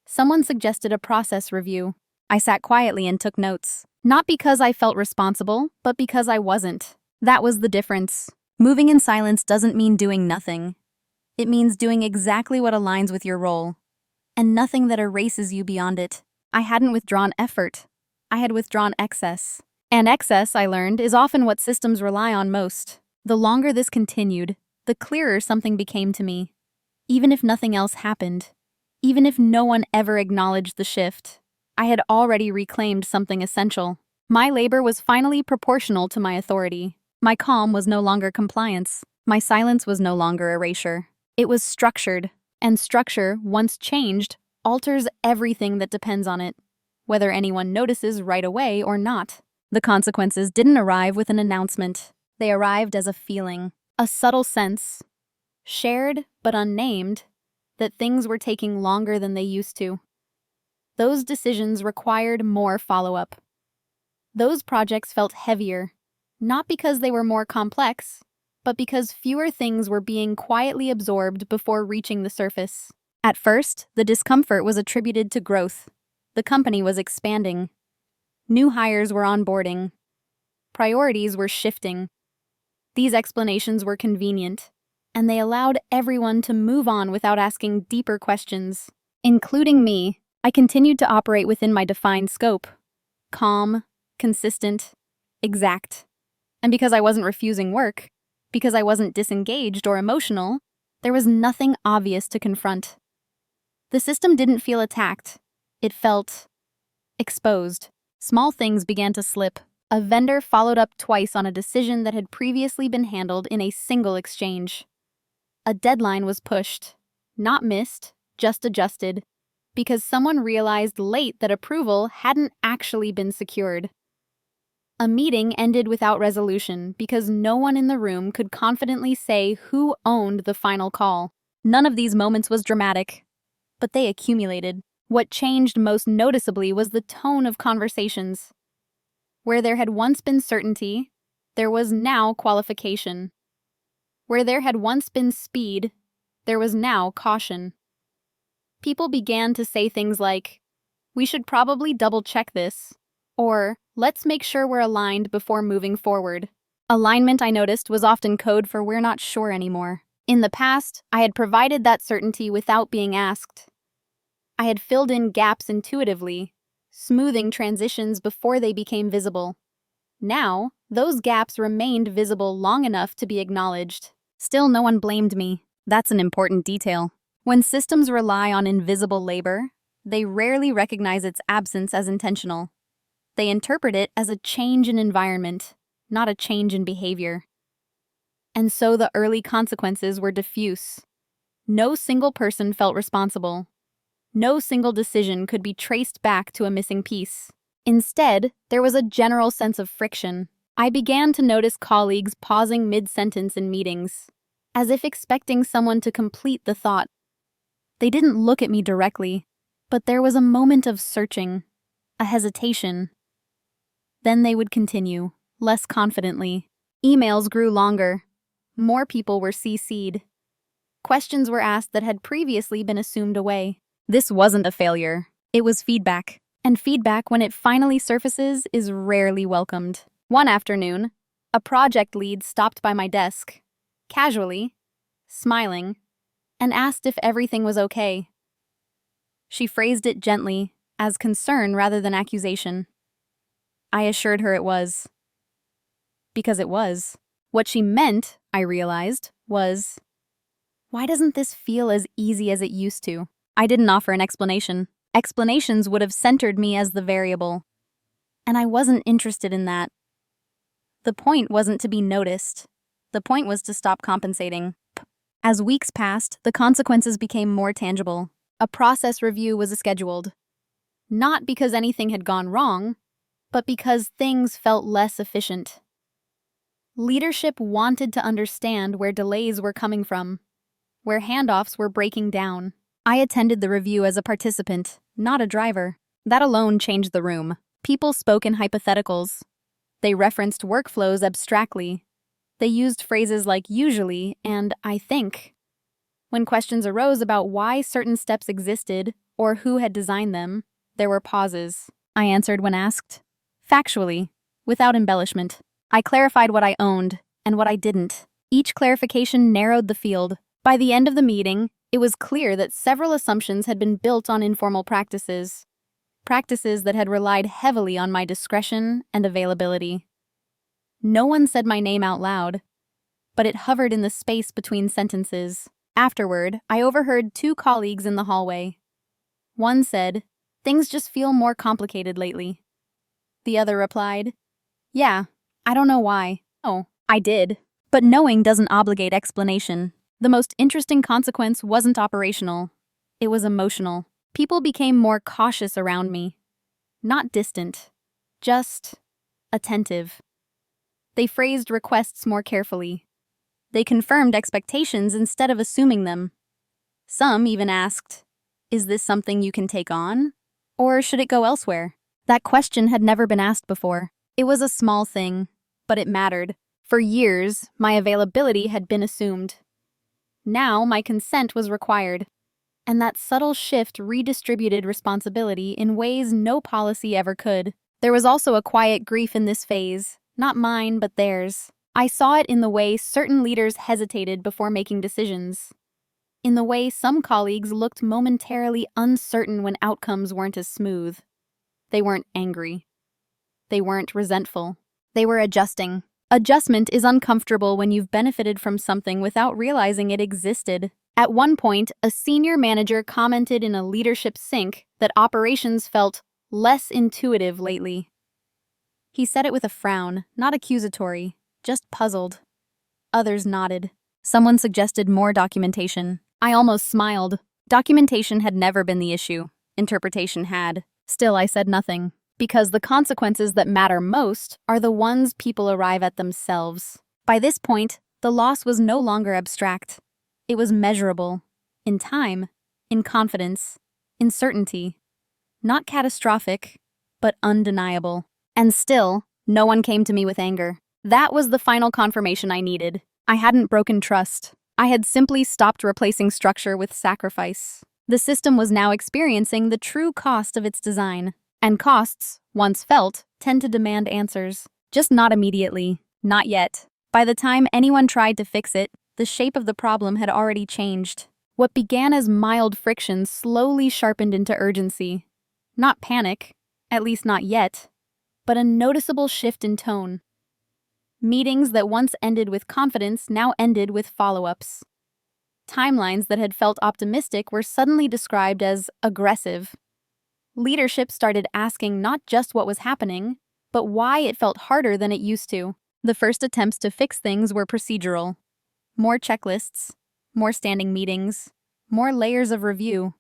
S1: Someone suggested a process review. I sat quietly and took notes. Not because I felt responsible, but because I wasn't. That was the difference. Moving in silence doesn't mean doing nothing. It means doing exactly what aligns with your role, and nothing that erases you beyond it. I hadn't withdrawn effort. I had withdrawn excess. And excess, I learned, is often what systems rely on most. The longer this continued, the clearer something became to me. Even if nothing else happened, even if no one ever acknowledged the shift, I had already reclaimed something essential. My labor was finally proportional to my authority. My calm was no longer compliance. My silence was no longer erasure. It was structured, and structure, once changed, alters everything that depends on it, whether anyone notices right away or not. The consequences didn't arrive with an announcement. They arrived as a feeling, a subtle sense, shared but unnamed, that things were taking longer than they used to. Those decisions required more follow-up. Those projects felt heavier, not because they were more complex, but because fewer things were being quietly absorbed before reaching the surface. At first, the discomfort was attributed to growth. The company was expanding. New hires were onboarding. Priorities were shifting. These explanations were convenient, and they allowed everyone to move on without asking deeper questions. Including me, I continued to operate within my defined scope. Calm, consistent, exact. And because I wasn't refusing work, because I wasn't disengaged or emotional, there was nothing obvious to confront. The system didn't feel attacked. It felt exposed. Small things began to slip. A vendor followed up twice on a decision that had previously been handled in a single exchange. A deadline was pushed, not missed, just adjusted, because someone realized late that approval hadn't actually been secured. A meeting ended without resolution because no one in the room could confidently say who owned the final call. None of these moments was dramatic, but they accumulated. What changed most noticeably was the tone of conversations. Where there had once been certainty, there was now qualification. Where there had once been speed, there was now caution. People began to say things like, "We should probably double-check this," or "Let's make sure we're aligned before moving forward." Alignment, I noticed, was often code for "we're not sure anymore." In the past, I had provided that certainty without being asked. I had filled in gaps intuitively, smoothing transitions before they became visible. Now, those gaps remained visible long enough to be acknowledged. Still, no one blamed me. That's an important detail. When systems rely on invisible labor, they rarely recognize its absence as intentional. They interpret it as a change in environment, not a change in behavior. And so the early consequences were diffuse. No single person felt responsible. No single decision could be traced back to a missing piece. Instead, there was a general sense of friction. I began to notice colleagues pausing mid-sentence in meetings, as if expecting someone to complete the thought. They didn't look at me directly, but there was a moment of searching, a hesitation. Then they would continue, less confidently. Emails grew longer. More people were CC'd. Questions were asked that had previously been assumed away. This wasn't a failure. It was feedback. And feedback, when it finally surfaces, is rarely welcomed. One afternoon, a project lead stopped by my desk, casually, smiling, and asked if everything was okay. She phrased it gently, as concern rather than accusation. I assured her it was. Because it was. What she meant, I realized, was, why doesn't this feel as easy as it used to? I didn't offer an explanation. Explanations would have centered me as the variable. And I wasn't interested in that. The point wasn't to be noticed. The point was to stop compensating. As weeks passed, the consequences became more tangible. A process review was scheduled. Not because anything had gone wrong, but because things felt less efficient. Leadership wanted to understand where delays were coming from, where handoffs were breaking down. I attended the review as a participant, not a driver. That alone changed the room. People spoke in hypotheticals. They referenced workflows abstractly. They used phrases like usually and I think. When questions arose about why certain steps existed or who had designed them, there were pauses. I answered when asked, factually, without embellishment. I clarified what I owned and what I didn't. Each clarification narrowed the field. By the end of the meeting, it was clear that several assumptions had been built on informal practices that had relied heavily on my discretion and availability. No one said my name out loud, but it hovered in the space between sentences. Afterward, I overheard two colleagues in the hallway. One said, "Things just feel more complicated lately." The other replied, "Yeah, I don't know why." Oh, I did. But knowing doesn't obligate explanation. The most interesting consequence wasn't operational. It was emotional. People became more cautious around me. Not distant, just attentive. They phrased requests more carefully. They confirmed expectations instead of assuming them. Some even asked, "Is this something you can take on? Or should it go elsewhere?" That question had never been asked before. It was a small thing, but it mattered. For years, my availability had been assumed. Now my consent was required, and that subtle shift redistributed responsibility in ways no policy ever could. There was also a quiet grief in this phase, not mine but theirs. I saw it in the way certain leaders hesitated before making decisions, in the way some colleagues looked momentarily uncertain when outcomes weren't as smooth. They weren't angry. They weren't resentful. They were adjusting. Adjustment is uncomfortable when you've benefited from something without realizing it existed. At one point, a senior manager commented in a leadership sync that operations felt less intuitive lately. He said it with a frown, not accusatory, just puzzled. Others nodded. Someone suggested more documentation. I almost smiled. Documentation had never been the issue. Interpretation had. Still, I said nothing. Because the consequences that matter most are the ones people arrive at themselves. By this point, the loss was no longer abstract. It was measurable. In time, in confidence, in certainty. Not catastrophic, but undeniable. And still, no one came to me with anger. That was the final confirmation I needed. I hadn't broken trust. I had simply stopped replacing structure with sacrifice. The system was now experiencing the true cost of its design. And costs, once felt, tend to demand answers. Just not immediately. Not yet. By the time anyone tried to fix it, the shape of the problem had already changed. What began as mild friction slowly sharpened into urgency. Not panic, at least not yet, but a noticeable shift in tone. Meetings that once ended with confidence now ended with follow-ups. Timelines that had felt optimistic were suddenly described as aggressive. Leadership started asking not just what was happening, but why it felt harder than it used to. The first attempts to fix things were procedural. More checklists, more standing meetings, more layers of review.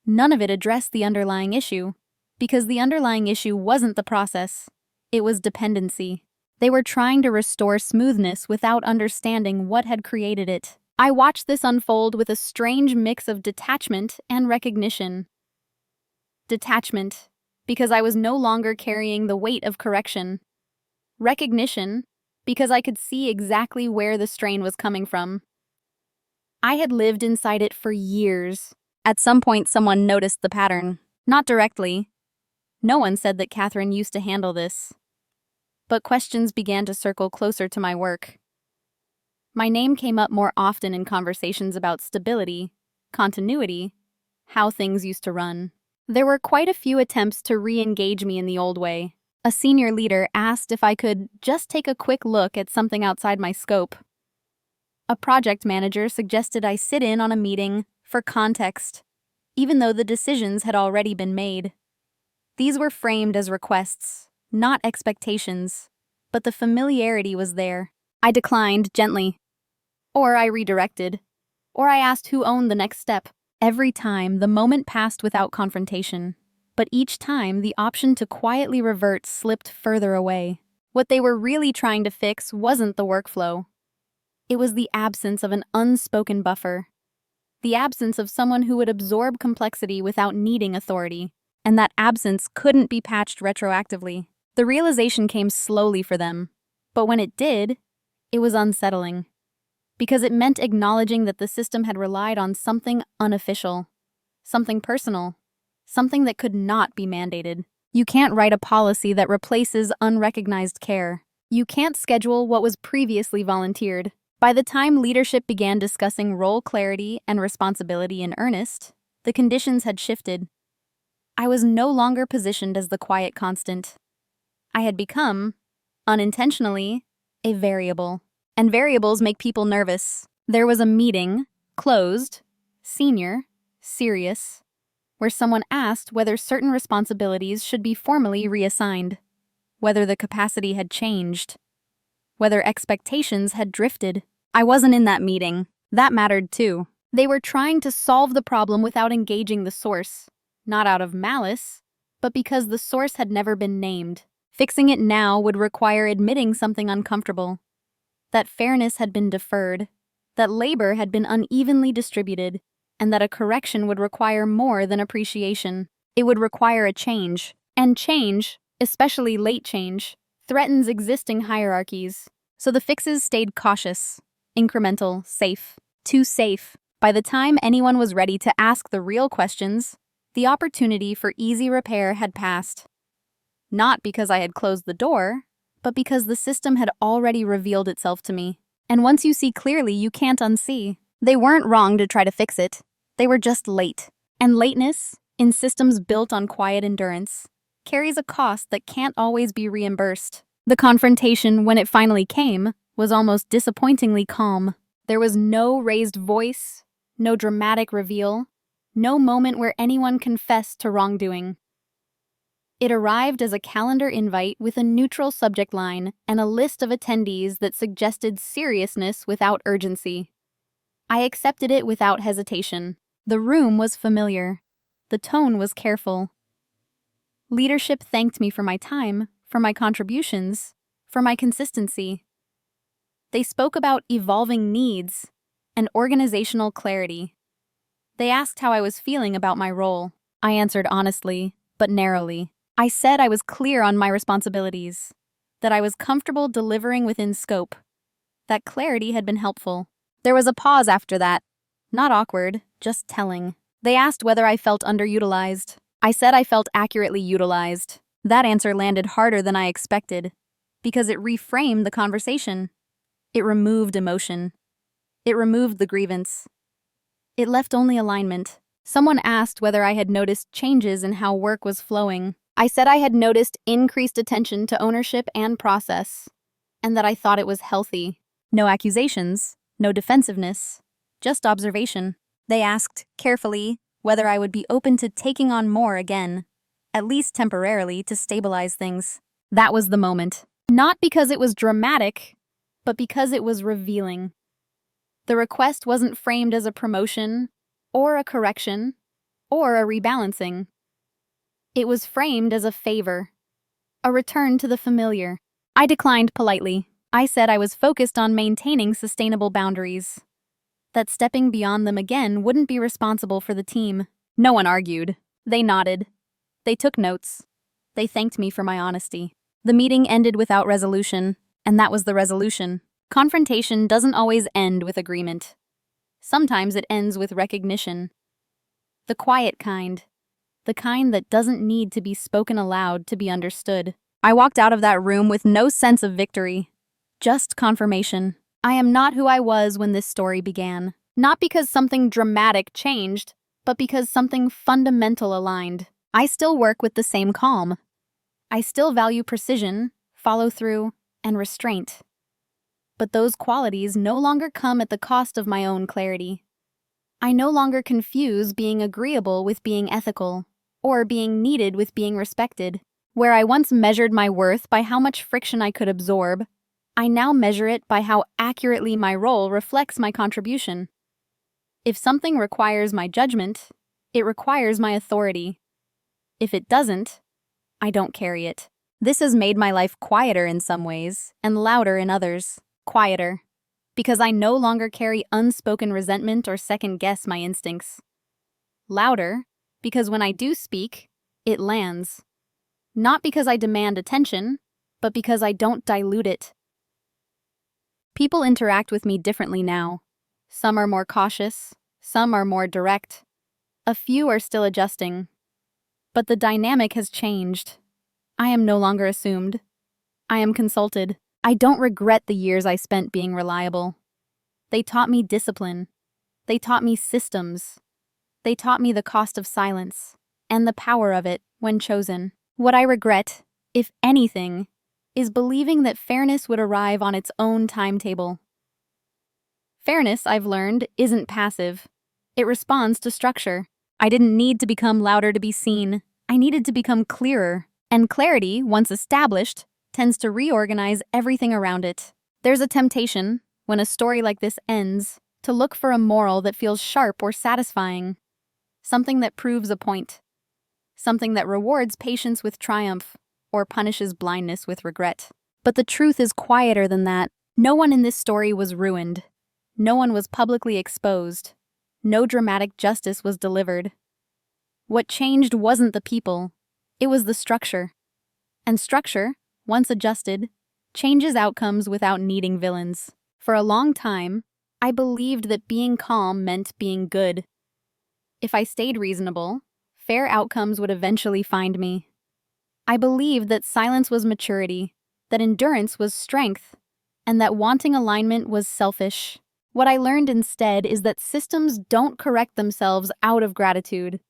S1: None of it addressed the underlying issue, because the underlying issue wasn't the process. It was dependency. They were trying to restore smoothness without understanding what had created it. I watched this unfold with a strange mix of detachment and recognition. Detachment, because I was no longer carrying the weight of correction. Recognition, because I could see exactly where the strain was coming from. I had lived inside it for years. At some point, someone noticed the pattern. Not directly. No one said that Catherine used to handle this. But questions began to circle closer to my work. My name came up more often in conversations about stability, continuity, how things used to run. There were quite a few attempts to re-engage me in the old way. A senior leader asked if I could just take a quick look at something outside my scope. A project manager suggested I sit in on a meeting for context, even though the decisions had already been made. These were framed as requests, not expectations, but the familiarity was there. I declined gently, or I redirected, or I asked who owned the next step. Every time, the moment passed without confrontation, but each time the option to quietly revert slipped further away. What they were really trying to fix wasn't the workflow. It was the absence of an unspoken buffer, the absence of someone who would absorb complexity without needing authority, and that absence couldn't be patched retroactively. The realization came slowly for them, but when it did, it was unsettling, because it meant acknowledging that the system had relied on something unofficial, something personal, something that could not be mandated. You can't write a policy that replaces unrecognized care. You can't schedule what was previously volunteered. By the time leadership began discussing role clarity and responsibility in earnest, the conditions had shifted. I was no longer positioned as the quiet constant. I had become, unintentionally, a variable. And variables make people nervous. There was a meeting, closed, senior, serious, where someone asked whether certain responsibilities should be formally reassigned, whether the capacity had changed, whether expectations had drifted. I wasn't in that meeting. That mattered too. They were trying to solve the problem without engaging the source, not out of malice, but because the source had never been named. Fixing it now would require admitting something uncomfortable. That fairness had been deferred, that labor had been unevenly distributed, and that a correction would require more than appreciation. It would require a change. And change, especially late change, threatens existing hierarchies. So the fixes stayed cautious, incremental, safe. Too safe. By the time anyone was ready to ask the real questions, the opportunity for easy repair had passed. Not because I had closed the door, but because the system had already revealed itself to me. And once you see clearly, you can't unsee. They weren't wrong to try to fix it. They were just late. And lateness, in systems built on quiet endurance, carries a cost that can't always be reimbursed. The confrontation, when it finally came, was almost disappointingly calm. There was no raised voice, no dramatic reveal, no moment where anyone confessed to wrongdoing. It arrived as a calendar invite with a neutral subject line and a list of attendees that suggested seriousness without urgency. I accepted it without hesitation. The room was familiar. The tone was careful. Leadership thanked me for my time, for my contributions, for my consistency. They spoke about evolving needs and organizational clarity. They asked how I was feeling about my role. I answered honestly, but narrowly. I said I was clear on my responsibilities, that I was comfortable delivering within scope. That clarity had been helpful. There was a pause after that. Not awkward, just telling. They asked whether I felt underutilized. I said I felt accurately utilized. That answer landed harder than I expected, because it reframed the conversation. It removed emotion. It removed the grievance. It left only alignment. Someone asked whether I had noticed changes in how work was flowing. I said I had noticed increased attention to ownership and process, and that I thought it was healthy. No accusations, no defensiveness, just observation. They asked, carefully, whether I would be open to taking on more again, at least temporarily, to stabilize things. That was the moment. Not because it was dramatic, but because it was revealing. The request wasn't framed as a promotion, or a correction, or a rebalancing. It was framed as a favor, a return to the familiar. I declined politely. I said I was focused on maintaining sustainable boundaries, that stepping beyond them again wouldn't be responsible for the team. No one argued. They nodded. They took notes. They thanked me for my honesty. The meeting ended without resolution, and that was the resolution. Confrontation doesn't always end with agreement. Sometimes it ends with recognition. The quiet kind. The kind that doesn't need to be spoken aloud to be understood. I walked out of that room with no sense of victory. Just confirmation. I am not who I was when this story began. Not because something dramatic changed, but because something fundamental aligned. I still work with the same calm. I still value precision, follow-through, and restraint. But those qualities no longer come at the cost of my own clarity. I no longer confuse being agreeable with being ethical, or being needed with being respected. Where I once measured my worth by how much friction I could absorb, I now measure it by how accurately my role reflects my contribution. If something requires my judgment, it requires my authority. If it doesn't, I don't carry it. This has made my life quieter in some ways, and louder in others. Quieter, because I no longer carry unspoken resentment or second-guess my instincts. Louder, because when I do speak, it lands. Not because I demand attention, but because I don't dilute it. People interact with me differently now. Some are more cautious, some are more direct. A few are still adjusting. But the dynamic has changed. I am no longer assumed. I am consulted. I don't regret the years I spent being reliable. They taught me discipline. They taught me systems. They taught me the cost of silence, and the power of it when chosen. What I regret, if anything, is believing that fairness would arrive on its own timetable. Fairness, I've learned, isn't passive. It responds to structure. I didn't need to become louder to be seen. I needed to become clearer. And clarity, once established, tends to reorganize everything around it. There's a temptation, when a story like this ends, to look for a moral that feels sharp or satisfying. Something that proves a point. Something that rewards patience with triumph, or punishes blindness with regret. But the truth is quieter than that. No one in this story was ruined. No one was publicly exposed. No dramatic justice was delivered. What changed wasn't the people, it was the structure. And structure, once adjusted, changes outcomes without needing villains. For a long time, I believed that being calm meant being good. If I stayed reasonable, fair outcomes would eventually find me. I believed that silence was maturity, that endurance was strength, and that wanting alignment was selfish. What I learned instead is that systems don't correct themselves out of gratitude.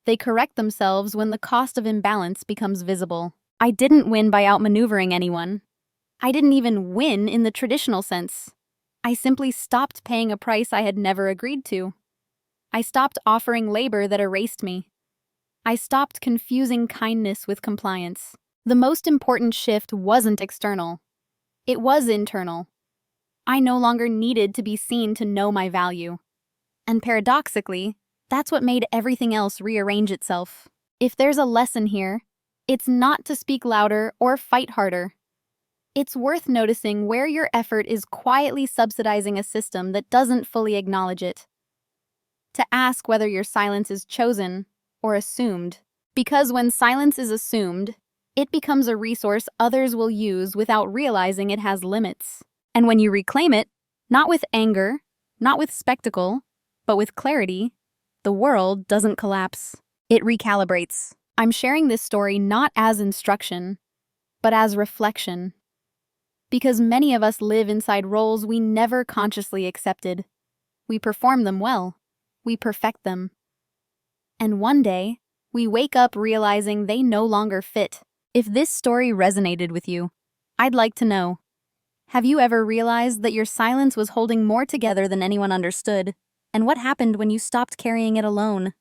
S1: They correct themselves when the cost of imbalance becomes visible. I didn't win by outmaneuvering anyone. I didn't even win in the traditional sense. I simply stopped paying a price I had never agreed to. I stopped offering labor that erased me. I stopped confusing kindness with compliance. The most important shift wasn't external. It was internal. I no longer needed to be seen to know my value. And paradoxically, that's what made everything else rearrange itself. If there's a lesson here, it's not to speak louder or fight harder. It's worth noticing where your effort is quietly subsidizing a system that doesn't fully acknowledge it. To ask whether your silence is chosen or assumed. Because when silence is assumed, it becomes a resource others will use without realizing it has limits. And when you reclaim it, not with anger, not with spectacle, but with clarity, the world doesn't collapse. It recalibrates. I'm sharing this story not as instruction, but as reflection. Because many of us live inside roles we never consciously accepted. We perform them well. We perfect them. And one day, we wake up realizing they no longer fit. If this story resonated with you, I'd like to know. Have you ever realized that your silence was holding more together than anyone understood? And what happened when you stopped carrying it alone?